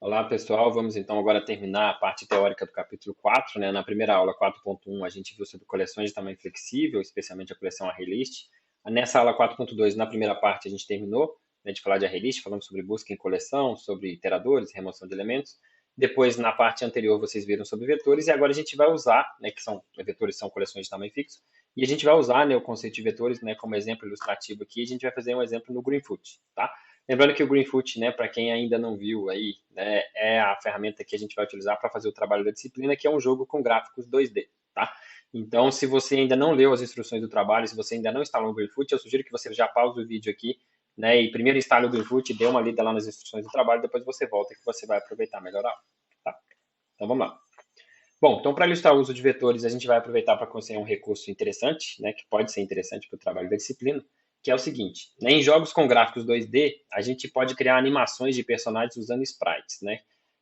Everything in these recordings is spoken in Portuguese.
Olá, pessoal. Vamos então agora terminar a parte teórica do capítulo 4, né? Na primeira aula 4.1 a gente viu sobre coleções de tamanho flexível, especialmente a coleção ArrayList. Nessa aula 4.2, na primeira parte, a gente terminou, né, de falar de ArrayList, falando sobre busca em coleção, sobre iteradores, remoção de elementos. Depois, na parte anterior, vocês viram sobre vetores, e agora a gente vai usar, né, que são vetores são coleções de tamanho fixo, e a gente vai usar, né, o conceito de vetores, né, como exemplo ilustrativo aqui. A gente vai fazer um exemplo no Greenfoot, tá? Lembrando que o Greenfoot, né, para quem ainda não viu aí, né, é a ferramenta que a gente vai utilizar para fazer o trabalho da disciplina, que é um jogo com gráficos 2D, tá? Então, se você ainda não leu as instruções do trabalho, se você ainda não instalou o Greenfoot, eu sugiro que você já pause o vídeo aqui, né, e primeiro instale o Greenfoot, dê uma lida lá nas instruções do trabalho, depois você volta que você vai aproveitar melhor a aula, tá? Então, vamos lá. Bom, então para ilustrar o uso de vetores, a gente vai aproveitar para conhecer um recurso interessante, né, que pode ser interessante para o trabalho da disciplina, que é o seguinte, né, em jogos com gráficos 2D, a gente pode criar animações de personagens usando sprites, né?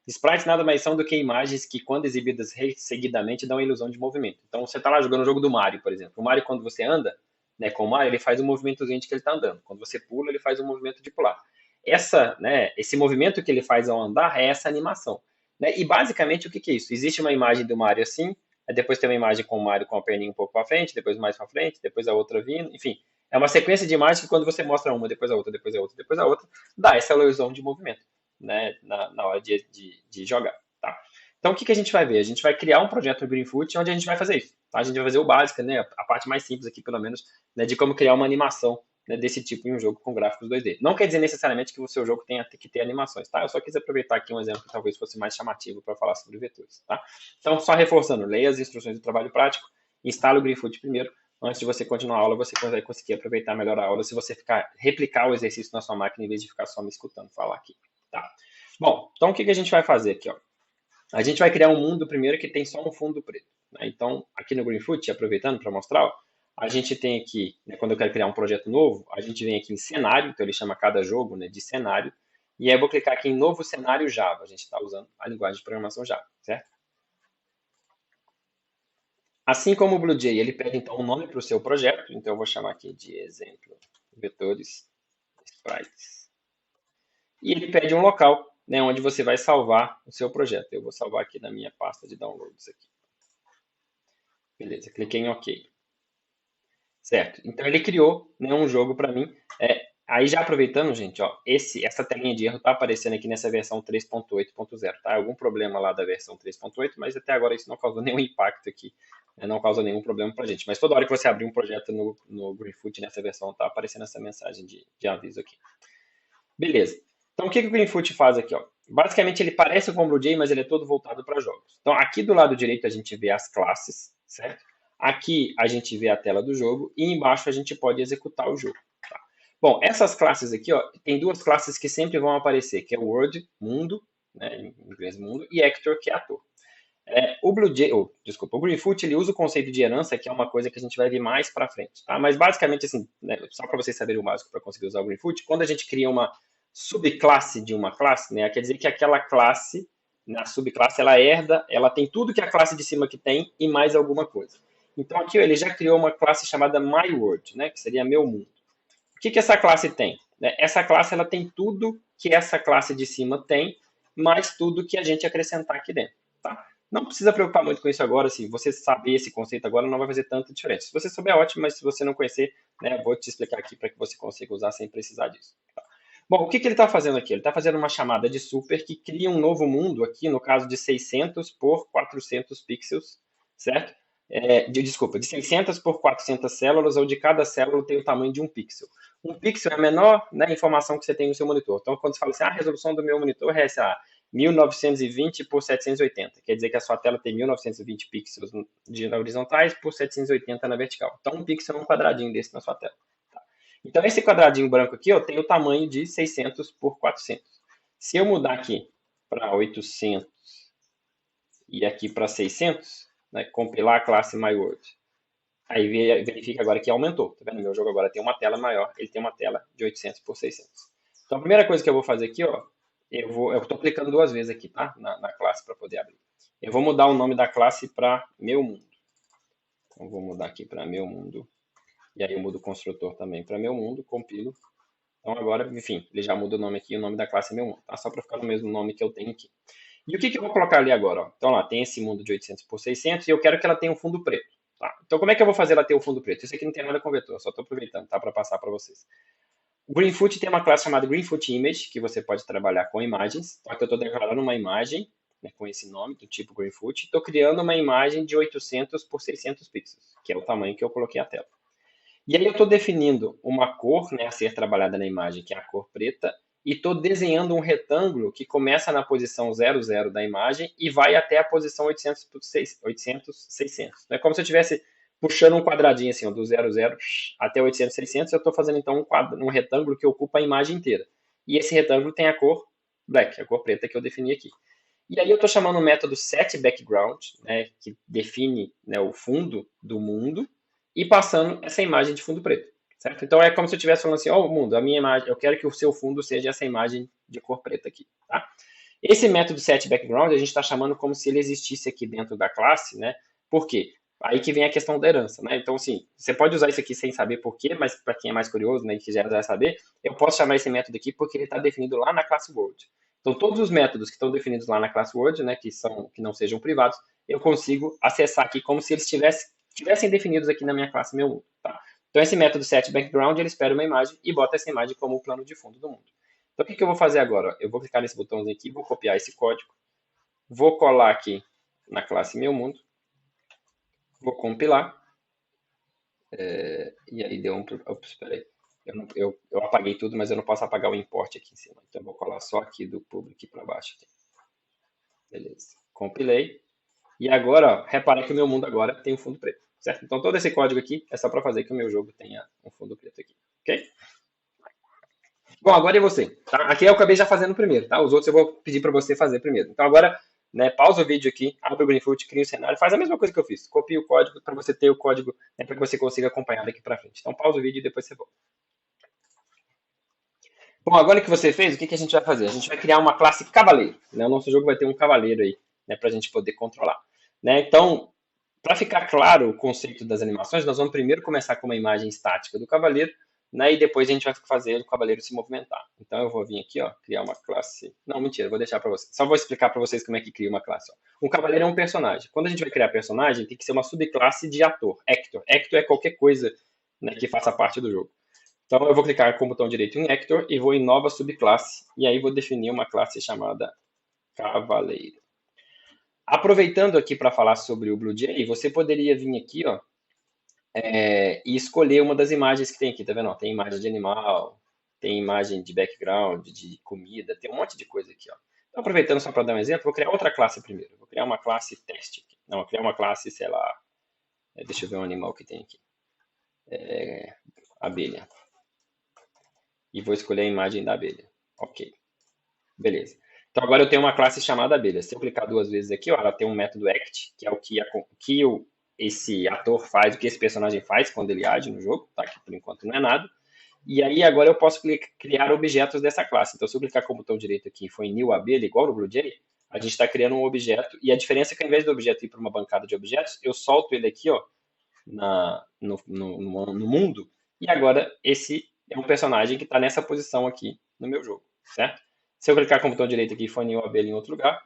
Sprites nada mais são do que imagens que, quando exibidas seguidamente, dão a ilusão de movimento. Então, você está lá jogando o jogo do Mario, por exemplo. O Mario, quando você anda, né, com o Mario, ele faz um movimentozinho de que ele está andando. Quando você pula, ele faz um movimento de pular. Esse movimento que ele faz ao andar é essa animação. Né? E basicamente o que é isso? Existe uma imagem do Mario assim, depois tem uma imagem com o Mario com a perninha um pouco para frente, depois mais para frente, depois a outra vindo, enfim. É uma sequência de imagens que quando você mostra uma, depois a outra, depois a outra, depois a outra, dá essa ilusão de movimento, né? Na hora de jogar, tá? Então o que a gente vai ver? A gente vai criar um projeto no Greenfoot onde a gente vai fazer isso. Tá? A gente vai fazer o básico, né? A parte mais simples aqui, pelo menos, né? De como criar uma animação, né, desse tipo em um jogo com gráficos 2D. Não quer dizer necessariamente que o seu jogo tenha que ter animações, tá? Eu só quis aproveitar aqui um exemplo que talvez fosse mais chamativo para falar sobre vetores, tá? Então, só reforçando, leia as instruções do trabalho prático, instale o Greenfoot primeiro. Antes de você continuar a aula, você vai conseguir aproveitar melhor a aula se você replicar o exercício na sua máquina em vez de ficar só me escutando falar aqui, tá? Bom, então o que a gente vai fazer aqui, ó? A gente vai criar um mundo primeiro que tem só um fundo preto, né? Então, aqui no Greenfoot, aproveitando para mostrar, ó, a gente tem aqui, né, quando eu quero criar um projeto novo, a gente vem aqui em cenário, então ele chama cada jogo, né, de cenário, e aí eu vou clicar aqui em novo cenário Java, a gente está usando a linguagem de programação Java, certo? Assim como o BlueJ, ele pede então um nome para o seu projeto, então eu vou chamar aqui de exemplo vetores sprites. E ele pede um local, né, onde você vai salvar o seu projeto. Eu vou salvar aqui na minha pasta de downloads aqui. Beleza, cliquei em OK. Certo. Então ele criou, né, um jogo para mim. Aí já aproveitando, gente, ó, essa telinha de erro está aparecendo aqui nessa versão 3.8.0, tá? Algum problema lá da versão 3.8, mas até agora isso não causou nenhum impacto aqui, né? Não causa nenhum problema para a gente. Mas toda hora que você abrir um projeto no Greenfoot nessa versão, tá aparecendo essa mensagem de aviso aqui. Beleza. Então o que o Greenfoot faz aqui, ó? Basicamente ele parece com o BlueJ, mas ele é todo voltado para jogos. Então aqui do lado direito a gente vê as classes, certo? Aqui a gente vê a tela do jogo e embaixo a gente pode executar o jogo. Tá? Bom, essas classes aqui, ó, tem duas classes que sempre vão aparecer, que é o World, mundo, né, em inglês mundo, e Actor, que é ator. O Greenfoot, ele usa o conceito de herança, que é uma coisa que a gente vai ver mais para frente, tá? Mas basicamente, assim, né, só para vocês saberem o básico para conseguir usar o Greenfoot, quando a gente cria uma subclasse de uma classe, né, quer dizer que aquela classe, na subclasse, ela herda, ela tem tudo que a classe de cima que tem e mais alguma coisa. Então aqui ó, ele já criou uma classe chamada MyWorld, né, que seria meu mundo. O que essa classe tem? Essa classe ela tem tudo que essa classe de cima tem, mais tudo que a gente acrescentar aqui dentro. Tá? Não precisa preocupar muito com isso agora, se você saber esse conceito agora não vai fazer tanta diferença. Se você souber, ótimo, mas se você não conhecer, né, vou te explicar aqui para que você consiga usar sem precisar disso. Tá? Bom, o que ele está fazendo aqui? Ele está fazendo uma chamada de super que cria um novo mundo aqui, no caso de 600 por 400 pixels, certo? Desculpa, de 600 por 400 células, ou de cada célula tem o tamanho de um pixel. Um pixel é a menor, né, informação que você tem no seu monitor. Então, quando você fala assim, a resolução do meu monitor é essa, 1920 por 780. Quer dizer que a sua tela tem 1920 pixels na horizontais por 780 na vertical. Então, um pixel é um quadradinho desse na sua tela. Tá? Então, esse quadradinho branco aqui ó, tem o tamanho de 600 por 400. Se eu mudar aqui para 800 e aqui para 600, né, compilar a classe MyWord, aí verifica agora que aumentou. Tá vendo? Meu jogo agora tem uma tela maior, ele tem uma tela de 800 por 600. Então, a primeira coisa que eu vou fazer aqui, ó, eu estou clicando duas vezes aqui, tá? Na classe para poder abrir. Eu vou mudar o nome da classe para meu mundo. Então, vou mudar aqui para meu mundo. E aí eu mudo o construtor também para meu mundo, compilo. Então agora, enfim, ele já muda o nome aqui, o nome da classe é meu mundo, tá? Só para ficar no mesmo nome que eu tenho aqui. E o que eu vou colocar ali agora? Ó? Então lá, tem esse mundo de 800 por 600 e eu quero que ela tenha um fundo preto. Tá? Então como é que eu vou fazer ela ter um fundo preto? Isso aqui não tem nada com vetor, só estou aproveitando, tá? Para passar para vocês. O Greenfoot tem uma classe chamada Greenfoot Image, que você pode trabalhar com imagens. Então aqui eu estou declarando uma imagem, né, com esse nome, do tipo Greenfoot. Estou criando uma imagem de 800 por 600 pixels, que é o tamanho que eu coloquei a tela. E aí eu estou definindo uma cor, né, a ser trabalhada na imagem, que é a cor preta, e estou desenhando um retângulo que começa na posição 00 da imagem e vai até a posição 800, 600. É como se eu estivesse puxando um quadradinho assim, ó, do 00 até 800, 600, eu estou fazendo então um retângulo que ocupa a imagem inteira. E esse retângulo tem a cor black, a cor preta que eu defini aqui. E aí eu estou chamando o método setBackground, né, que define, né, o fundo do mundo, e passando essa imagem de fundo preto, certo? Então é como se eu estivesse falando assim, ó, mundo, a minha imagem, eu quero que o seu fundo seja essa imagem de cor preta aqui, tá? Esse método setBackground a gente está chamando como se ele existisse aqui dentro da classe, né? Por quê? Aí que vem a questão da herança, né? Então, assim, você pode usar isso aqui sem saber por quê, mas para quem é mais curioso, né, e quiser saber, eu posso chamar esse método aqui porque ele está definido lá na classe Word. Então, todos os métodos que estão definidos lá na classe Word, né, que não sejam privados, eu consigo acessar aqui como se eles tivessem definidos aqui na minha classe meu mundo, tá? Então, esse método setBackground, ele espera uma imagem e bota essa imagem como o plano de fundo do mundo. Então, o que eu vou fazer agora? Eu vou clicar nesse botãozinho aqui, vou copiar esse código, vou colar aqui na classe meu mundo, vou compilar, e aí deu um... Ops, espera aí. Eu apaguei tudo, mas eu não posso apagar o import aqui em cima. Então, eu vou colar só aqui do public para baixo. Aqui. Beleza. Compilei. E agora, ó, repara que o meu mundo agora tem um fundo preto, certo? Então, todo esse código aqui é só para fazer que o meu jogo tenha um fundo preto aqui, ok? Bom, agora é você. Tá? Aqui eu acabei já fazendo primeiro, tá? Os outros eu vou pedir para você fazer primeiro. Então, agora, né, pausa o vídeo aqui, abre o Greenfoot, cria o cenário, faz a mesma coisa que eu fiz. Copia o código para você ter o código, né, para que você consiga acompanhar daqui para frente. Então, pausa o vídeo e depois você volta. Bom, agora que você fez, o que a gente vai fazer? A gente vai criar uma classe cavaleiro. Né? O nosso jogo vai ter um cavaleiro aí, né, para a gente poder controlar. Né? Então, para ficar claro o conceito das animações, nós vamos primeiro começar com uma imagem estática do cavaleiro, né, e depois a gente vai fazer o cavaleiro se movimentar. Então eu vou vir aqui, ó, criar uma classe. Não, mentira, vou deixar para vocês. Só vou explicar para vocês como é que cria uma classe. Ó. Um cavaleiro é um personagem. Quando a gente vai criar personagem, tem que ser uma subclasse de ator, actor. Actor é qualquer coisa, né, que faça parte do jogo. Então eu vou clicar com o botão direito em Actor e vou em nova subclasse. E aí vou definir uma classe chamada Cavaleiro. Aproveitando aqui para falar sobre o Blue Jay, você poderia vir aqui, ó, e escolher uma das imagens que tem aqui, tá vendo? Ó, tem imagem de animal, tem imagem de background, de comida, tem um monte de coisa aqui, ó. Então, aproveitando só para dar um exemplo, vou criar outra classe primeiro. Vou criar uma classe teste. Não, vou criar uma classe, sei lá, deixa eu ver um animal que tem aqui. Abelha. E vou escolher a imagem da abelha. Ok. Beleza. Então agora eu tenho uma classe chamada abelha. Se eu clicar duas vezes aqui, ó, ela tem um método act, que é o que esse ator faz, o que esse personagem faz quando ele age no jogo, tá? Que por enquanto não é nada. E aí agora eu posso criar objetos dessa classe. Então se eu clicar com o botão direito aqui e for em new abelha, igual no Blue Jay, a gente está criando um objeto. E a diferença é que ao invés do objeto ir para uma bancada de objetos, eu solto ele aqui, ó, no mundo. E agora esse é um personagem que está nessa posição aqui no meu jogo, certo? Se eu clicar com o botão direito aqui e for em uma abelha em outro lugar,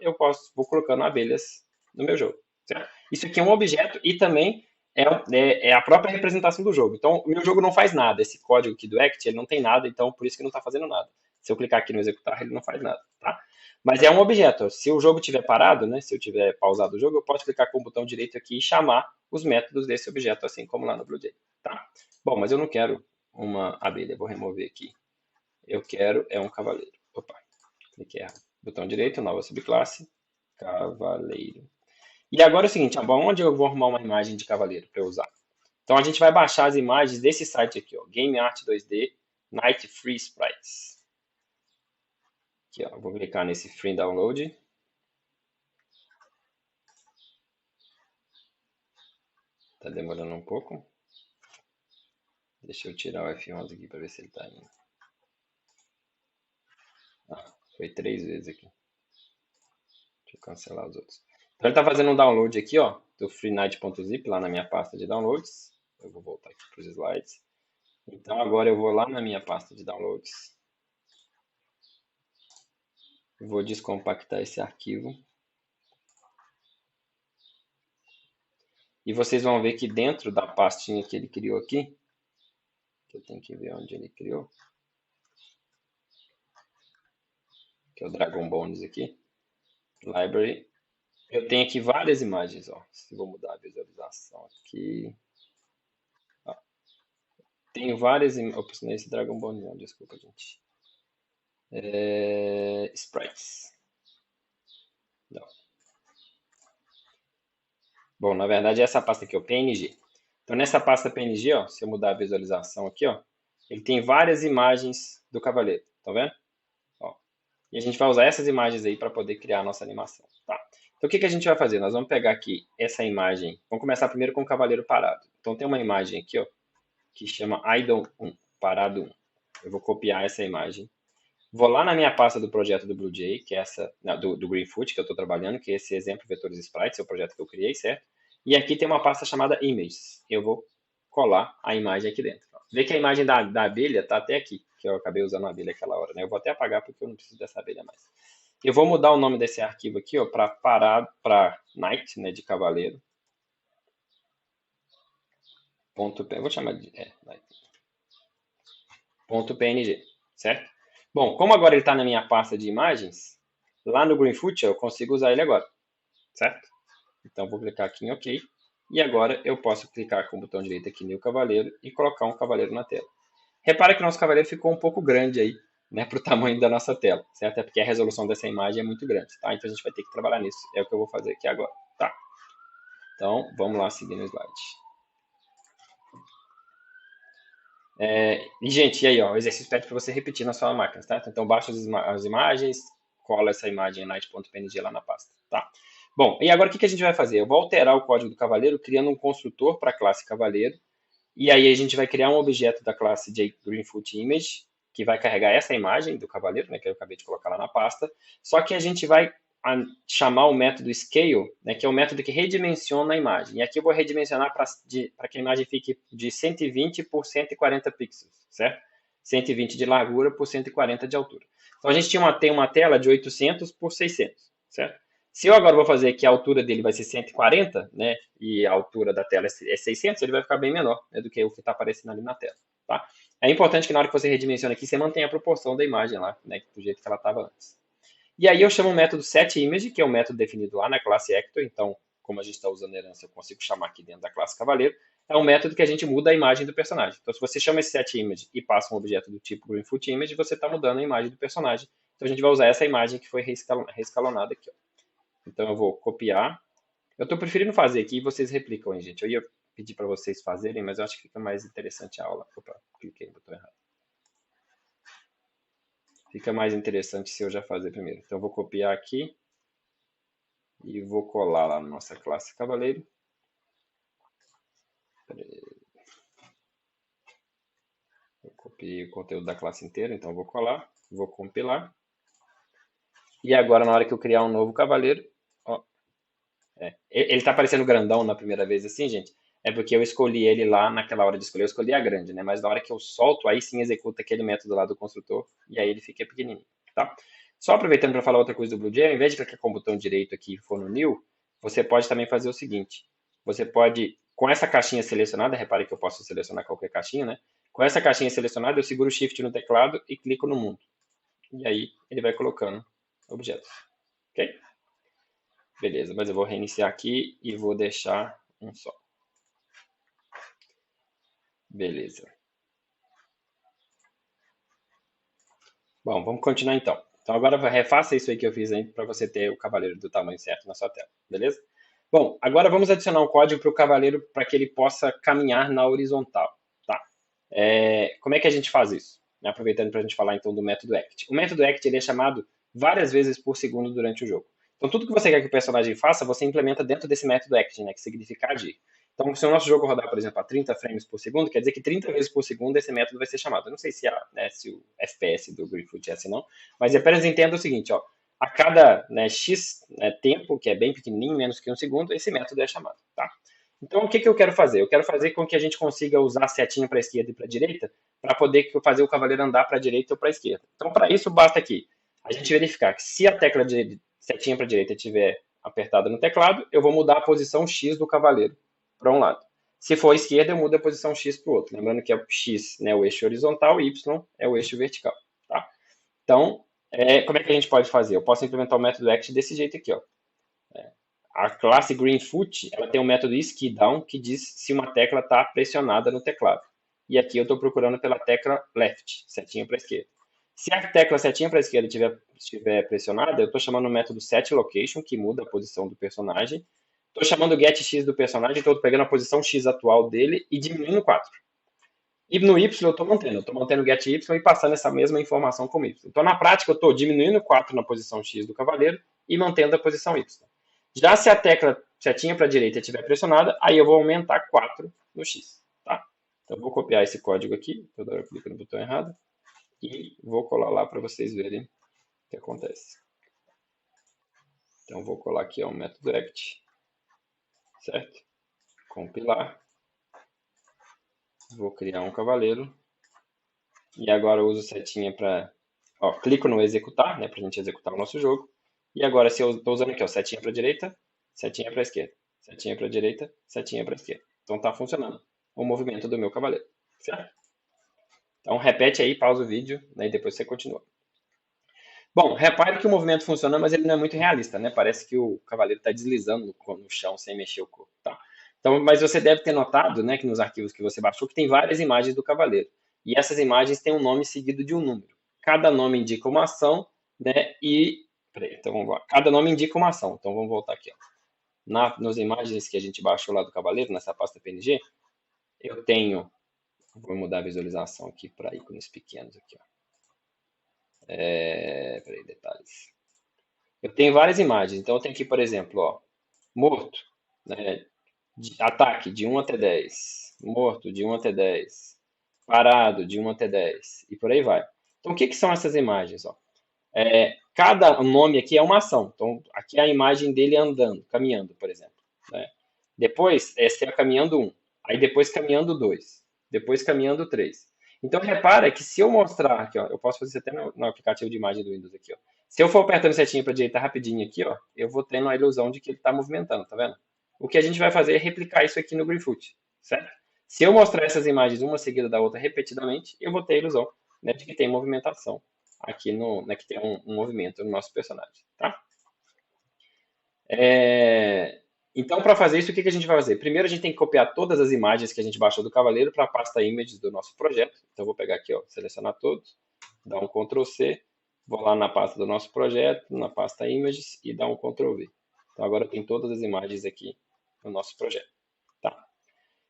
vou colocando abelhas no meu jogo, certo? Isso aqui é um objeto e também é a própria representação do jogo. Então, o meu jogo não faz nada. Esse código aqui do Act, ele não tem nada, então por isso que não está fazendo nada. Se eu clicar aqui no executar, ele não faz nada, tá? Mas é um objeto. Se o jogo estiver parado, né, se eu tiver pausado o jogo, eu posso clicar com o botão direito aqui e chamar os métodos desse objeto, assim como lá no Blue Jay, tá? Bom, mas eu não quero uma abelha, vou remover aqui. Eu quero um cavaleiro. Opa, cliquei errado. Botão direito, nova subclasse, cavaleiro. E agora é o seguinte, onde eu vou arrumar uma imagem de cavaleiro para eu usar? Então a gente vai baixar as imagens desse site aqui, ó, Game Art 2D Night Free Sprites. Aqui, ó, vou clicar nesse Free Download. Tá demorando um pouco. Deixa eu tirar o F11 aqui para ver se ele tá indo. Ah, foi 3 vezes aqui. Deixa eu cancelar os outros. Então ele tá fazendo um download aqui, ó, do freenet.zip lá na minha pasta de downloads. Eu vou voltar aqui para os slides. Então agora eu vou lá na minha pasta de downloads. Eu vou descompactar esse arquivo. E vocês vão ver que dentro da pastinha que ele criou aqui, que eu tenho que ver onde ele criou, que é o Dragon Bones aqui, Library, eu tenho aqui várias imagens, ó. Se vou mudar a visualização aqui, ó. Tenho várias imagens. Ops, não é esse Dragon Bones não, desculpa, gente. Sprites. Não. Bom, na verdade, essa pasta aqui é o PNG. Então, nessa pasta PNG, ó, se eu mudar a visualização aqui, ó, ele tem várias imagens do cavaleiro. Tá vendo? Ó. E a gente vai usar essas imagens aí para poder criar a nossa animação. Tá? Então, o que a gente vai fazer? Nós vamos pegar aqui essa imagem. Vamos começar primeiro com o cavaleiro parado. Então, tem uma imagem aqui, ó, que chama Idle 1, parado 1. Eu vou copiar essa imagem. Vou lá na minha pasta do projeto do BlueJ, que é essa, não, do Greenfoot, que eu estou trabalhando, que é esse exemplo vetores sprites, é o projeto que eu criei, certo? E aqui tem uma pasta chamada Images. Eu vou colar a imagem aqui dentro. Vê que a imagem da abelha está até aqui, que eu acabei usando a abelha aquela hora, né? Eu vou até apagar porque eu não preciso dessa abelha mais. Eu vou mudar o nome desse arquivo aqui, ó, para Knight, né, de cavaleiro. Vou chamar de Knight. .png, certo? Bom, como agora ele está na minha pasta de imagens, lá no Greenfoot eu consigo usar ele agora, certo? Então vou clicar aqui em OK. E agora eu posso clicar com o botão direito aqui no cavaleiro e colocar um cavaleiro na tela. Repara que o nosso cavaleiro ficou um pouco grande aí, né, para o tamanho da nossa tela, certo? É porque a resolução dessa imagem é muito grande, tá? Então a gente vai ter que trabalhar nisso. É o que eu vou fazer aqui agora, tá? Então vamos lá seguir no slide. E, gente, e aí, ó, o exercício pede para você repetir na sua máquina, tá? Então, baixa as imagens, cola essa imagem em night.png lá na pasta, tá? Bom, e agora o que a gente vai fazer? Eu vou alterar o código do cavaleiro criando um construtor para a classe cavaleiro, e aí a gente vai criar um objeto da classe JGreenfootImage, que vai carregar essa imagem do cavaleiro, né, que eu acabei de colocar lá na pasta, só que a gente vai chamar o método scale, né, que é o método que redimensiona a imagem. E aqui eu vou redimensionar para que a imagem fique de 120 por 140 pixels, certo? 120 de largura por 140 de altura. Então a gente tem uma tela de 800 por 600, certo? Se eu agora vou fazer que a altura dele vai ser 140, né, e a altura da tela é 600, ele vai ficar bem menor, né, do que o que está aparecendo ali na tela, tá? É importante que na hora que você redimensiona aqui, você mantenha a proporção da imagem lá, né, do jeito que ela estava antes. E aí eu chamo o método setImage, que é o método definido lá na classe Actor. Então, como a gente está usando herança, eu consigo chamar aqui dentro da classe Cavaleiro. É um método que a gente muda a imagem do personagem. Então, se você chama esse setImage e passa um objeto do tipo GreenfootImage, você está mudando a imagem do personagem. Então, a gente vai usar essa imagem que foi reescalonada aqui. Ó. Então, eu vou copiar. Eu estou preferindo fazer aqui e vocês replicam, hein, gente. Eu ia pedir para vocês fazerem, mas eu acho que fica mais interessante a aula. Opa, cliquei no botão errado. Fica mais interessante se eu já fazer primeiro. Então, eu vou copiar aqui e vou colar lá na nossa classe cavaleiro. Eu copiei o conteúdo da classe inteira, então vou colar, vou compilar. E agora, na hora que eu criar um novo cavaleiro, ó, ele está aparecendo grandão na primeira vez assim, gente, é porque eu escolhi ele lá naquela hora de escolher, eu escolhi a grande, né? Mas na hora que eu solto, aí sim executa aquele método lá do construtor e aí ele fica pequenininho, tá? Só aproveitando para falar outra coisa do BlueJ, ao invés de clicar com o botão direito aqui e for no New, você pode também fazer o seguinte, você pode, com essa caixinha selecionada, repare que eu posso selecionar qualquer caixinha, né? Com essa caixinha selecionada, eu seguro o Shift no teclado e clico no mundo. E aí ele vai colocando objetos, ok? Beleza, mas eu vou reiniciar aqui e vou deixar um só. Beleza. Bom, vamos continuar então. Então agora refaça isso aí que eu fiz aí para você ter o cavaleiro do tamanho certo na sua tela, beleza? Bom, agora vamos adicionar um código para o cavaleiro para que ele possa caminhar na horizontal, tá? Como é que a gente faz isso? Aproveitando para a gente falar então do método act. O método act ele é chamado várias vezes por segundo durante o jogo. Então tudo que você quer que o personagem faça, você implementa dentro desse método act, né, que significa agir. Então, se o nosso jogo rodar, por exemplo, a 30 frames por segundo, quer dizer que 30 vezes por segundo esse método vai ser chamado. Eu não sei se o FPS do Greenfoot é assim não, mas apenas entenda o seguinte, ó, a cada X tempo, que é bem pequenininho, menos que um segundo, esse método é chamado, tá? Então, o que eu quero fazer? Eu quero fazer com que a gente consiga usar a setinha para a esquerda e para a direita para poder fazer o cavaleiro andar para a direita ou para a esquerda. Então, para isso, basta aqui a gente verificar que se a tecla de setinha para a direita estiver apertada no teclado, eu vou mudar a posição X do cavaleiro para um lado. Se for esquerda, eu mudo a posição X para o outro. Lembrando que é X, né, o eixo horizontal e Y é o eixo vertical. Tá? Então, como é que a gente pode fazer? Eu posso implementar o método act desse jeito aqui. Ó. A classe Greenfoot ela tem um método isKeyDown que diz se uma tecla está pressionada no teclado. E aqui eu estou procurando pela tecla left, setinha para a esquerda. Se a tecla setinha para a esquerda estiver pressionada, eu estou chamando o método setLocation, que muda a posição do personagem. Estou chamando o getX do personagem, estou pegando a posição X atual dele e diminuindo 4. E no Y eu estou mantendo o getY e passando essa mesma informação como Y. Então, na prática, eu estou diminuindo 4 na posição X do cavaleiro e mantendo a posição Y. Já se a tecla setinha para a direita estiver pressionada, aí eu vou aumentar 4 no X. Tá? Então, eu vou copiar esse código aqui, toda hora eu clico no botão errado, e vou colar lá para vocês verem o que acontece. Então, vou colar aqui o método act, certo? Compilar. Vou criar um cavaleiro. E agora eu uso setinha para... clico no executar, né, para a gente executar o nosso jogo. E agora, se eu estou usando aqui, ó, setinha para a direita, setinha para a esquerda. Setinha para a direita, setinha para a esquerda. Então está funcionando o movimento do meu cavaleiro. Certo? Então repete aí, pausa o vídeo, né, e depois você continua. Bom, repare que o movimento funciona, mas ele não é muito realista, né? Parece que o cavaleiro está deslizando no chão sem mexer o corpo. Tá? Então, mas você deve ter notado, né, que nos arquivos que você baixou, que tem várias imagens do cavaleiro. E essas imagens têm um nome seguido de um número. Cada nome indica uma ação, né? Então vamos lá. Cada nome indica uma ação. Então vamos voltar aqui. Ó. Nas imagens que a gente baixou lá do cavaleiro, nessa pasta PNG, eu tenho... Vou mudar a visualização aqui para ícones pequenos aqui. Ó. Peraí, detalhes. Eu tenho várias imagens. Então eu tenho aqui, por exemplo, ó, morto, né? Ataque de 1 até 10. Morto de 1 até 10. Parado de 1 até 10. E por aí vai. Então o que são essas imagens? Ó? Cada nome aqui é uma ação. Então aqui é a imagem dele andando, caminhando, por exemplo. Né? Depois, essa é caminhando 1. Aí depois caminhando 2. Depois caminhando 3. Então repara que se eu mostrar aqui, ó, eu posso fazer isso até no aplicativo de imagem do Windows aqui, ó. Se eu for apertando setinha para a direita rapidinho aqui, ó, eu vou tendo a ilusão de que ele está movimentando, tá vendo? O que a gente vai fazer é replicar isso aqui no Greenfoot, certo? Se eu mostrar essas imagens uma seguida da outra repetidamente, eu vou ter a ilusão, né, de que tem movimentação aqui que tem um movimento no nosso personagem, tá? Então, para fazer isso, o que a gente vai fazer? Primeiro, a gente tem que copiar todas as imagens que a gente baixou do cavaleiro para a pasta images do nosso projeto. Então, eu vou pegar aqui, ó, selecionar todos, dar um Ctrl C, vou lá na pasta do nosso projeto, na pasta images e dar um Ctrl V. Então, agora tem todas as imagens aqui no nosso projeto. Tá?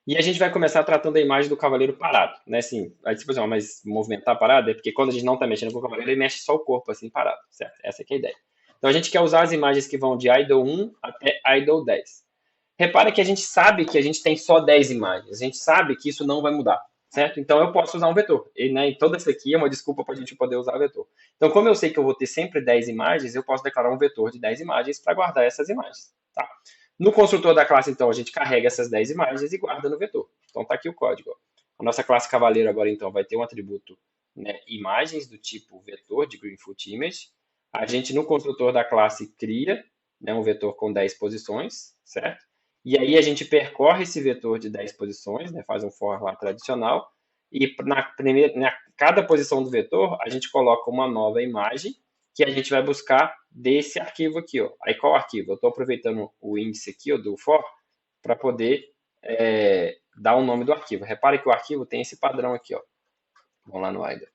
E a gente vai começar tratando a imagem do cavaleiro parado. Né? Assim, aí você pensa, mas movimentar parado é porque quando a gente não está mexendo com o cavaleiro, ele mexe só o corpo assim parado. Certo? Essa aqui é a ideia. Então a gente quer usar as imagens que vão de idle 1 até idle 10. Repara que a gente sabe que a gente tem só 10 imagens. A gente sabe que isso não vai mudar. Certo? Então eu posso usar um vetor. E, né, toda essa aqui é uma desculpa para a gente poder usar vetor. Então, como eu sei que eu vou ter sempre 10 imagens, eu posso declarar um vetor de 10 imagens para guardar essas imagens. Tá? No construtor da classe, então, a gente carrega essas 10 imagens e guarda no vetor. Então está aqui o código. A nossa classe cavaleiro agora, então, vai ter um atributo, né, imagens do tipo vetor de Greenfoot Image. A gente, no construtor da classe, cria, né, um vetor com 10 posições, certo? E aí a gente percorre esse vetor de 10 posições, né, faz um for lá tradicional, e na cada posição do vetor, a gente coloca uma nova imagem que a gente vai buscar desse arquivo aqui. Ó. Aí qual arquivo? Eu estou aproveitando o índice aqui ó, do for para poder dar o nome do arquivo. Repare que o arquivo tem esse padrão aqui. Ó. Vamos lá no idle.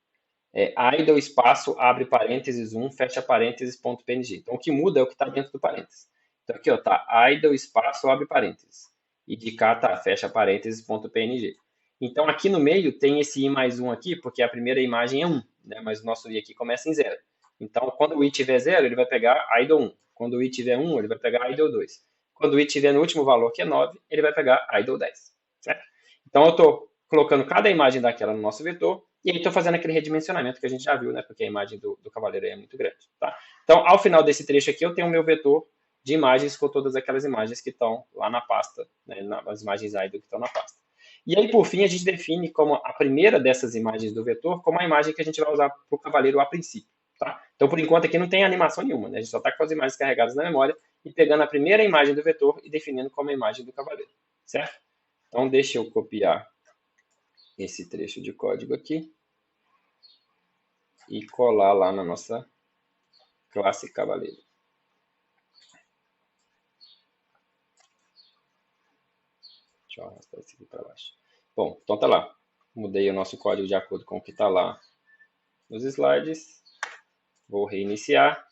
Idle espaço, abre parênteses 1, fecha parênteses, ponto PNG. Então, o que muda é o que está dentro do parênteses. Então, aqui, ó, tá idle espaço, abre parênteses. E de cá tá fecha parênteses, ponto PNG. Então, aqui no meio tem esse i mais 1 aqui, porque a primeira imagem é 1, né? Mas o nosso i aqui começa em 0. Então, quando o i tiver 0, ele vai pegar idle 1. Quando o i tiver 1, ele vai pegar idle 2. Quando o i tiver no último valor, que é 9, ele vai pegar idle 10. Certo? Então, eu estou colocando cada imagem daquela no nosso vetor, e aí estou fazendo aquele redimensionamento que a gente já viu, né? Porque a imagem do cavaleiro aí é muito grande. Tá? Então, ao final desse trecho aqui, eu tenho o meu vetor de imagens com todas aquelas imagens que estão lá na pasta, né? As imagens idle que estão na pasta. E aí, por fim, a gente define como a primeira dessas imagens do vetor como a imagem que a gente vai usar para o cavaleiro a princípio. Tá? Então, por enquanto, aqui não tem animação nenhuma, né? A gente só está com as imagens carregadas na memória e pegando a primeira imagem do vetor e definindo como a imagem do cavaleiro, certo? Então, deixa eu copiar esse trecho de código aqui e colar lá na nossa classe cavaleiro. Deixa eu arrastar isso aqui para baixo. Bom, então tá lá. Mudei o nosso código de acordo com o que está lá nos slides. Vou reiniciar,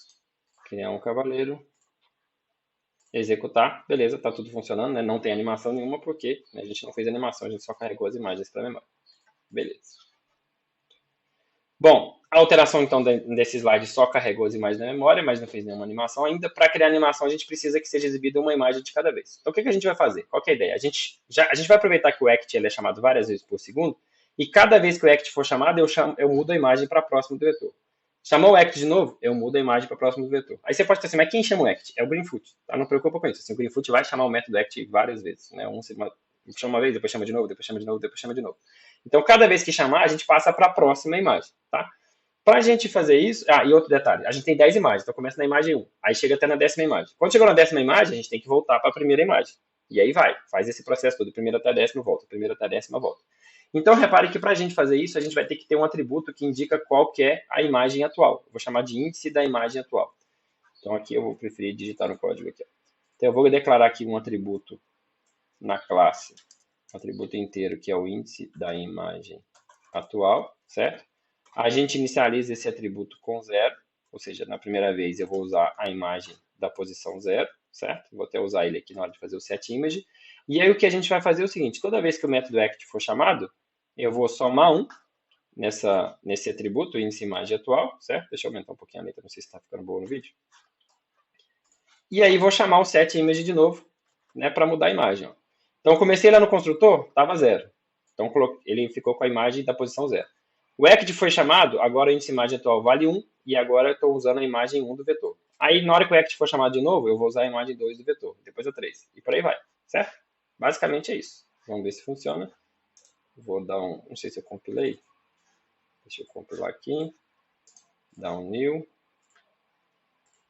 criar um cavaleiro, executar. Beleza, está tudo funcionando, né? Não tem animação nenhuma porque a gente não fez animação, a gente só carregou as imagens para a memória. Beleza. Bom, a alteração então desse slide só carregou as imagens na memória, mas não fez nenhuma animação ainda. Para criar animação, a gente precisa que seja exibida uma imagem de cada vez. Então, o que a gente vai fazer? Qual que é a ideia? A gente vai aproveitar que o act ele é chamado várias vezes por segundo, e cada vez que o act for chamado, eu mudo a imagem para próximo do vetor. Chamou o act de novo, eu mudo a imagem para próximo do vetor. Aí você pode pensar assim, mas quem chama o act? É o Greenfoot. Tá? Não preocupa com isso. Assim, o Greenfoot vai chamar o método act várias vezes. Né? Chama uma vez, depois chama de novo, depois chama de novo, depois chama de novo. Então, cada vez que chamar, a gente passa para a próxima imagem. Tá? Para a gente fazer isso... Ah, e outro detalhe. A gente tem 10 imagens, então começa na imagem 1. Aí chega até na 10ª imagem. Quando chegou na 10ª imagem, a gente tem que voltar para a primeira imagem. E aí vai. Faz esse processo todo. Primeiro até a 10ª, volta. Primeiro até a 10ª, volta. Então, repare que para a gente fazer isso, a gente vai ter que ter um atributo que indica qual que é a imagem atual. Eu vou chamar de índice da imagem atual. Então, aqui eu vou preferir digitar no código aqui. Então, eu vou declarar aqui um atributo na classe, um atributo inteiro, que é o índice da imagem atual, certo? A gente inicializa esse atributo com 0, ou seja, na primeira vez eu vou usar a imagem da posição 0, certo? Vou até usar ele aqui na hora de fazer o setImage. E aí o que a gente vai fazer é o seguinte, toda vez que o método act for chamado, eu vou somar 1 nesse atributo, índice imagem atual, certo? Deixa eu aumentar um pouquinho a letra, não sei se está ficando boa no vídeo. E aí vou chamar o setImage de novo, né, para mudar a imagem. Ó. Então, comecei lá no construtor, estava 0. Então, ele ficou com a imagem da posição 0. O act foi chamado, agora o índice imagem atual vale 1, e agora eu estou usando a imagem 1 do vetor. Aí, na hora que o act for chamado de novo, eu vou usar a imagem 2 do vetor, depois a 3, e por aí vai, certo? Basicamente é isso. Vamos ver se funciona. Vou dar um... Não sei se eu compilei. Deixa eu compilar aqui. Dar um new.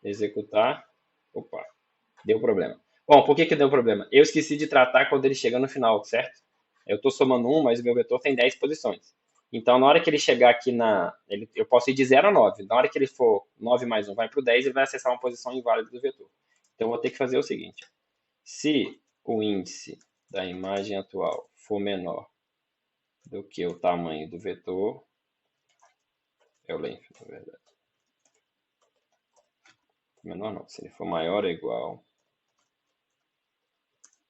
Executar. Opa, deu problema. Bom, por que deu problema? Eu esqueci de tratar quando ele chega no final, certo? Eu estou somando 1, mas o meu vetor tem 10 posições. Então, na hora que ele chegar aqui eu posso ir de 0 a 9. Na hora que ele for 9 mais 1 vai para o 10, ele vai acessar uma posição inválida do vetor. Então, eu vou ter que fazer o seguinte. Se o índice da imagem atual for menor do que o tamanho do vetor, é o length, na verdade. Menor não, se ele for maior ou igual,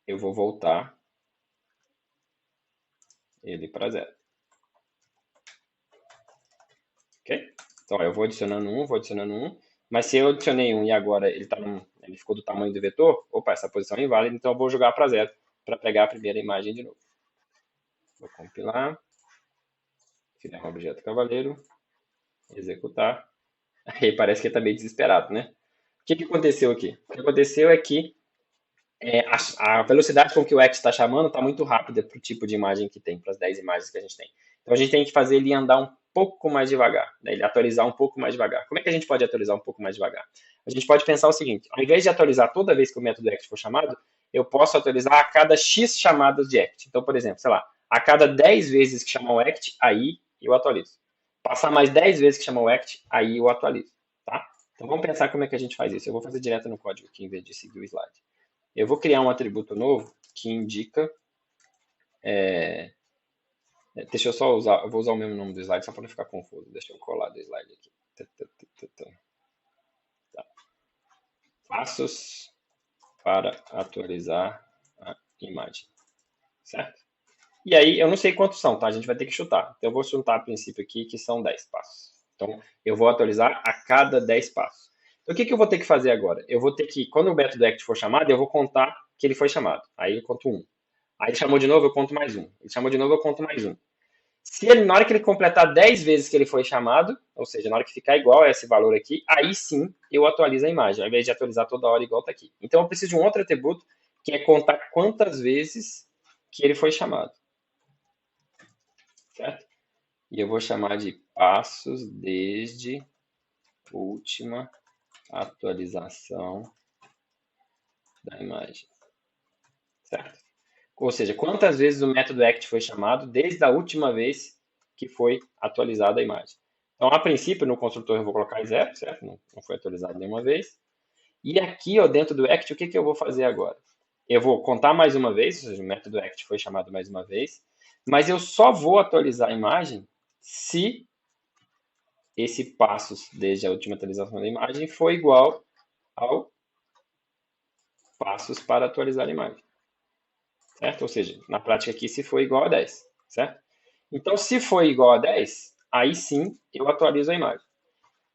eu vou voltar ele para 0. Ok? Então, eu vou adicionando 1, mas se eu adicionei 1 e agora ele ficou do tamanho do vetor, opa, essa posição é inválida, então eu vou jogar para 0 para pegar a primeira imagem de novo. Vou compilar, criar um objeto cavaleiro, executar. Aí parece que ele está meio desesperado, né? O que aconteceu aqui? O que aconteceu é que a velocidade com que o X está chamando está muito rápida para o tipo de imagem que tem, para as 10 imagens que a gente tem. Então a gente tem que fazer ele andar um pouco mais devagar, né? Ele atualizar um pouco mais devagar. Como é que a gente pode atualizar um pouco mais devagar? A gente pode pensar o seguinte, ao invés de atualizar toda vez que o método act for chamado, eu posso atualizar a cada X chamadas de act. Então, por exemplo, sei lá, a cada 10 vezes que chamar o act, aí eu atualizo. Passar mais 10 vezes que chamar o act, aí eu atualizo. Tá? Então vamos pensar como é que a gente faz isso. Eu vou fazer direto no código aqui, em vez de seguir o slide. Eu vou criar um atributo novo que indica... deixa eu só usar... Eu vou usar o mesmo nome do slide só para não ficar confuso. Deixa eu colar do slide aqui. Tá. Passos para atualizar a imagem. Certo? E aí, eu não sei quantos são, tá? A gente vai ter que chutar. Então, eu vou chutar a princípio aqui, que são 10 passos. Então, eu vou atualizar a cada 10 passos. Então, o que eu vou ter que fazer agora? Eu vou ter que, quando o método act for chamado, eu vou contar que ele foi chamado. Aí eu conto 1. Aí ele chamou de novo, eu conto mais 1. Ele chamou de novo, eu conto mais 1. Na hora que ele completar 10 vezes que ele foi chamado, ou seja, na hora que ficar igual a esse valor aqui, aí sim eu atualizo a imagem, ao invés de atualizar toda hora igual está aqui. Então eu preciso de um outro atributo, que é contar quantas vezes que ele foi chamado. Certo? E eu vou chamar de passos desde última atualização da imagem, certo? Ou seja, quantas vezes o método act foi chamado desde a última vez que foi atualizada a imagem. Então, a princípio, no construtor eu vou colocar 0, certo? Não foi atualizado nenhuma vez. E aqui, ó, dentro do act, o que eu vou fazer agora? Eu vou contar mais uma vez, ou seja, o método act foi chamado mais uma vez, mas eu só vou atualizar a imagem se esse passos desde a última atualização da imagem for igual ao passos para atualizar a imagem, certo? Ou seja, na prática aqui, se for igual a 10, certo? Então, se for igual a 10, aí sim eu atualizo a imagem.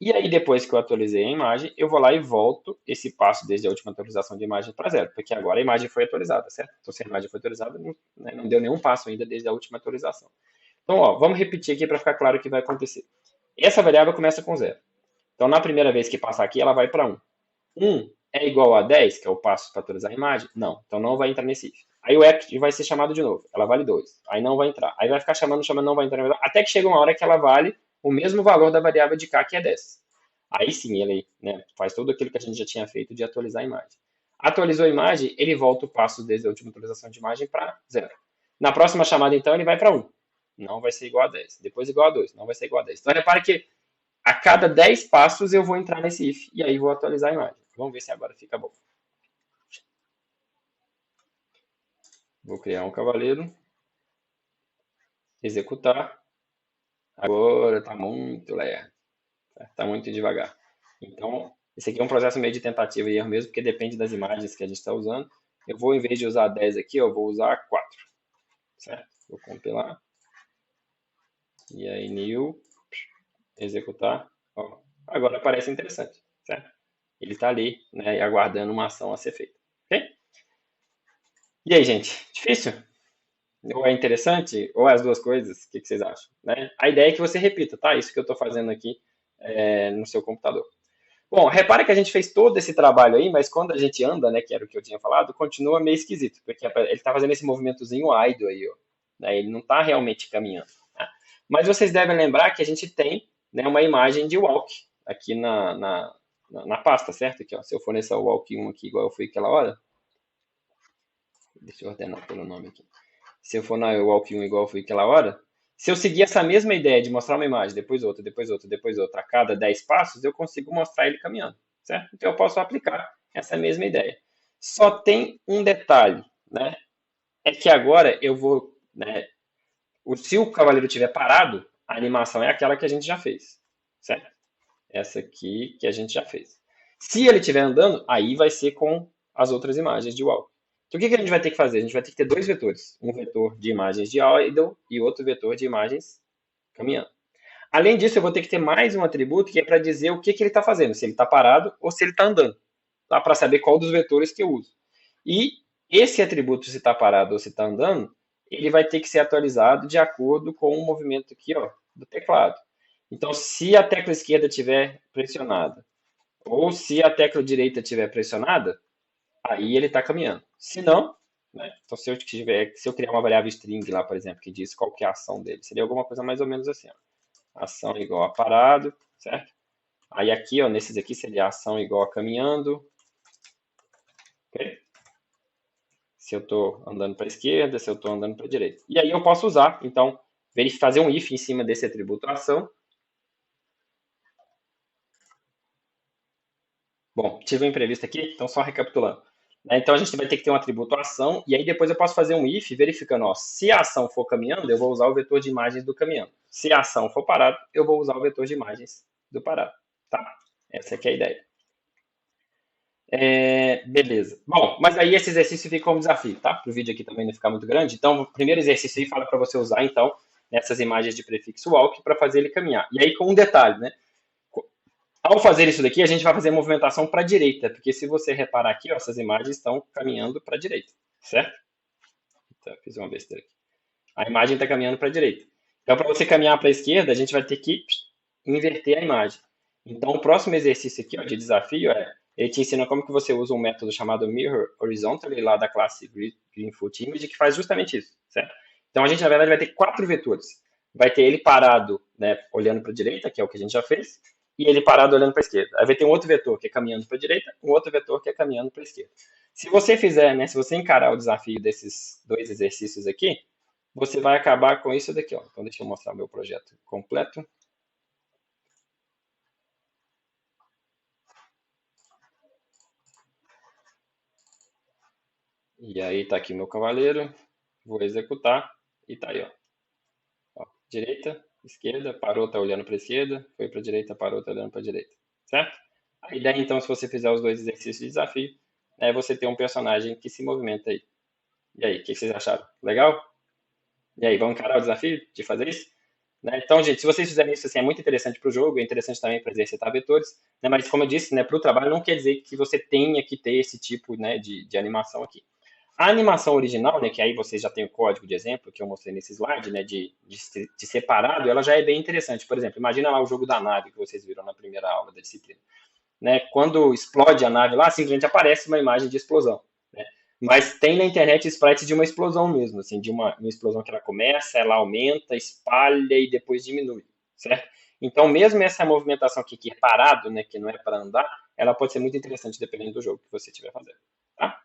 E aí, depois que eu atualizei a imagem, eu vou lá e volto esse passo desde a última atualização de imagem para 0, porque agora a imagem foi atualizada, certo? Então, se a imagem foi atualizada, não deu nenhum passo ainda desde a última atualização. Então, ó, vamos repetir aqui para ficar claro o que vai acontecer. Essa variável começa com 0. Então, na primeira vez que passar aqui, ela vai para 1. 1 é igual a 10, que é o passo para atualizar a imagem? Não. Então, não vai entrar nesse if. Aí o act vai ser chamado de novo. Ela vale 2. Aí não vai entrar. Aí vai ficar chamando, não vai entrar. Até que chega uma hora que ela vale o mesmo valor da variável de k, que é 10. Aí sim, ele faz tudo aquilo que a gente já tinha feito de atualizar a imagem. Atualizou a imagem, ele volta o passo desde a última atualização de imagem para 0. Na próxima chamada, então, ele vai para 1. Não vai ser igual a 10. Depois igual a 2. Não vai ser igual a 10. Então, repare que a cada 10 passos eu vou entrar nesse if e aí vou atualizar a imagem. Vamos ver se agora fica bom. Vou criar um cavaleiro. Executar. Agora está muito lento. Está muito devagar. Então, esse aqui é um processo meio de tentativa e erro mesmo, porque depende das imagens que a gente está usando. Eu vou, em vez de usar 10 aqui, eu vou usar 4. Certo? Vou compilar. E aí, new, executar. Ó, agora parece interessante, certo? Ele está ali, né, aguardando uma ação a ser feita. Ok? E aí, gente? Difícil? Ou é interessante? Ou é as duas coisas? O que vocês acham? Né? A ideia é que você repita, tá? Isso que eu estou fazendo aqui no seu computador. Bom, repara que a gente fez todo esse trabalho aí, mas quando a gente anda, né, que era o que eu tinha falado, continua meio esquisito, porque ele está fazendo esse movimentozinho idle aí, ó, né, ele não está realmente caminhando. Tá? Mas vocês devem lembrar que a gente tem, né, uma imagem de walk aqui na pasta, certo? Aqui, ó, se eu for nessa walk 1 aqui, igual eu fui aquela hora, deixa eu ordenar pelo nome aqui. Se eu for na walk 1 igual eu fui aquela hora, se eu seguir essa mesma ideia de mostrar uma imagem, depois outra, depois outra, depois outra, a cada 10 passos, eu consigo mostrar ele caminhando, certo? Então eu posso aplicar essa mesma ideia. Só tem um detalhe, né? É que agora eu vou, né? Se o cavaleiro estiver parado, a animação é aquela que a gente já fez, certo? Essa aqui que a gente já fez. Se ele estiver andando, aí vai ser com as outras imagens de walk. Então, o que a gente vai ter que fazer? A gente vai ter que ter dois vetores. Um vetor de imagens de idle e outro vetor de imagens caminhando. Além disso, eu vou ter que ter mais um atributo que é para dizer o que ele está fazendo, se ele está parado ou se ele está andando, tá? Para saber qual dos vetores que eu uso. E esse atributo, se está parado ou se está andando, ele vai ter que ser atualizado de acordo com o movimento aqui, ó, do teclado. Então, se a tecla esquerda estiver pressionada ou se a tecla direita estiver pressionada, aí ele está caminhando. Se não, né? Então, se eu criar uma variável string lá, por exemplo, que diz qual que é a ação dele, seria alguma coisa mais ou menos assim. Ó. Ação igual a parado, certo? Aí aqui, ó, nesses aqui seria ação igual a caminhando. Ok? Se eu estou andando para a esquerda, se eu estou andando para a direita. E aí eu posso usar, então, fazer um if em cima desse atributo ação. Bom, tive um imprevisto aqui, então só recapitulando. Então a gente vai ter que ter um atributo ação, e aí depois eu posso fazer um if verificando, ó, se a ação for caminhando, eu vou usar o vetor de imagens do caminhando. Se a ação for parado, eu vou usar o vetor de imagens do parado. Tá? Essa aqui é a ideia. Beleza. Bom, mas aí esse exercício fica como desafio, tá? Para o vídeo aqui também não ficar muito grande. Então, o primeiro exercício aí fala para você usar, então, essas imagens de prefixo walk para fazer ele caminhar. E aí com um detalhe, né? Ao fazer isso daqui, a gente vai fazer a movimentação para a direita, porque se você reparar aqui, ó, essas imagens estão caminhando para a direita, certo? Então, fiz uma besteira aqui. A imagem está caminhando para a direita. Então, para você caminhar para a esquerda, a gente vai ter que inverter a imagem. Então, o próximo exercício aqui, ó, de desafio ele te ensina como que você usa um método chamado Mirror Horizontally, lá da classe Greenfoot Image, que faz justamente isso, certo? Então, a gente, na verdade, vai ter 4 vetores. Vai ter ele parado, né, olhando para a direita, que é o que a gente já fez. e ele parado olhando para a esquerda. Aí vai ter um outro vetor que é caminhando para a direita, um outro vetor que é caminhando para a esquerda. Se você fizer, né, se você encarar o desafio desses dois exercícios aqui, você vai acabar com isso daqui, ó. Então deixa eu mostrar o meu projeto completo. E aí tá aqui meu cavaleiro, vou executar e tá aí, ó. Ó, direita, esquerda, parou, tá olhando para a esquerda, foi para a direita, parou, tá olhando para a direita, certo? A ideia então, se você fizer os dois exercícios de desafio, é você ter um personagem que se movimenta aí. E aí, o que vocês acharam? Legal? E aí, vamos encarar o desafio de fazer isso? Né? Então, gente, se vocês fizerem isso, assim, é muito interessante para o jogo, é interessante também para exercitar vetores, né? Mas, como eu disse, né, para o trabalho não quer dizer que você tenha que ter esse tipo, né, de animação aqui. A animação original, né, que aí vocês já têm o código de exemplo que eu mostrei nesse slide, né, de separado, ela já é bem interessante. Por exemplo, imagina lá o jogo da nave que vocês viram na primeira aula da disciplina. Né? Quando explode a nave lá, simplesmente aparece uma imagem de explosão. Né? Mas tem na internet sprites de uma explosão mesmo, assim, de uma explosão que ela começa, ela aumenta, espalha e depois diminui, certo? Então, mesmo essa movimentação aqui que é parado, né, que não é para andar, ela pode ser muito interessante dependendo do jogo que você estiver fazendo. Tá?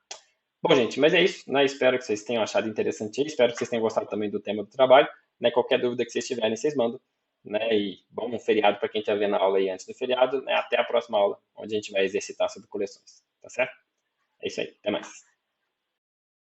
Bom, gente, mas é isso. Né? Espero que vocês tenham achado interessante. Espero que vocês tenham gostado também do tema do trabalho. Né? Qualquer dúvida que vocês tiverem, vocês mandam. Né? E bom feriado para quem está vendo a aula aí antes do feriado. Né? Até a próxima aula, onde a gente vai exercitar sobre coleções. Tá certo? É isso aí. Até mais.